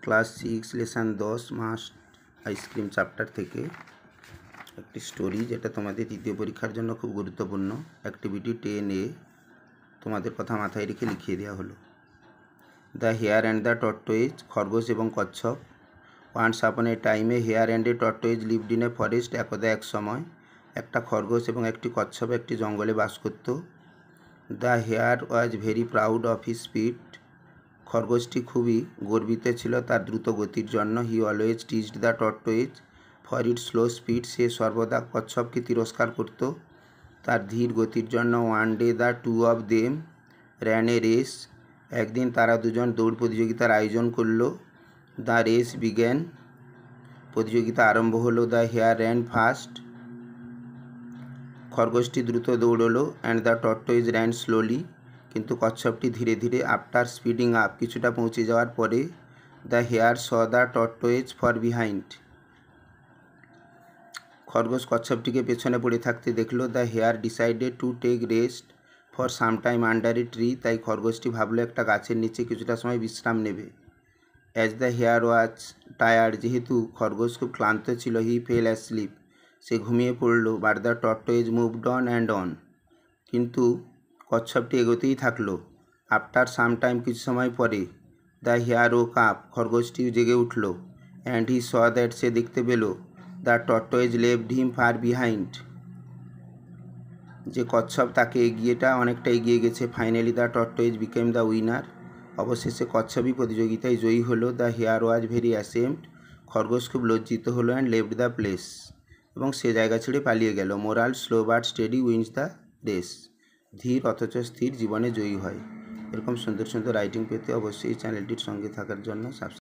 Class 6 lesson 10 must ice cream chapter থেকে একটি story, যেটা তোমাদের তৃতীয় পরীক্ষার জন্য খুব গুরুত্বপূর্ণ। অ্যাক্টিভিটি 10A তোমাদের কথা মাথায় রেখে লিখিয়ে দেওয়া হলো। The hare and the tortoise, খরগোশ এবং কচ্ছপ। ওয়ান্স আপন এ টাইমে hare and a tortoise lived in a forest, একদা এক সময় একটা খরগোশ এবং একটি কচ্ছপ একটি জঙ্গলে বাস করত। The hare was very proud of his speed, খরগোশটি খুবই গর্বিত ছিল তার দ্রুত গতির জন্য। He always teased the tortoise for its slow speed, সে সর্বদা কচ্ছপকে তিরস্কার করত তার ধীর গতির জন্য। One day the two of them ran a race, একদিন তারা দুজন দৌড় প্রতিযোগিতার আয়োজন করল। দ্য রেস বিগ্যান, প্রতিযোগিতা আরম্ভ হলো। দ্য হেয়ার র্যান ফাস্ট, খরগোশটি দ্রুত দৌড়লো। And the tortoise ran slowly, কিন্তু কচ্ছপটি ধীরে ধীরে। আফটার স্পিডিং আপ, কিছুটা পৌঁছে যাওয়ার পরে, the hare saw the tortoise far behind, খরগোশ কচ্ছপটিকে পেছনে পড়ে থাকতে দেখলো। The hare decided to take rest for some time under a tree, তাই খরগোশটি ভাবলো একটা গাছের নিচে কিছুটা সময় বিশ্রাম নেবে। As the hare was tired, যেহেতু খরগোশ খুব ক্লান্ত ছিল। হি ফেল অ্যাসলিপ, সে ঘুমিয়ে পড়ল। But the টর্টোইজ moved on and on, কিন্তু কচ্ছপটি এগোতেই থাকলো। আফটার সাম টাইম, কিছু সময় পরে, দ্য হেয়ার ওক আপ, খরগোশটি জেগে উঠল। অ্যান্ড হি স দ্যাট, সে দেখতে পেল, the tortoise left him far behind, যে কচ্ছপ তাকে অনেকটা এগিয়ে গেছে। Finally the tortoise became the winner, অবশেষে কচ্ছপই প্রতিযোগিতায় জয়ী হলো। The hare was very ashamed, খরগোশ খুব লজ্জিত হলো। অ্যান্ড লেফট দ্য প্লেস, এবং সে জায়গা ছেড়ে পালিয়ে গেল। Moral, slow but steady wins the race, ধীর অথচ স্থির জীবনে জয়ী হয়। এরকম সুন্দর সুন্দর রাইটিং পেতে অবশ্যই এই চ্যানেলটির সঙ্গে থাকার জন্য সাবস্ক্রাইব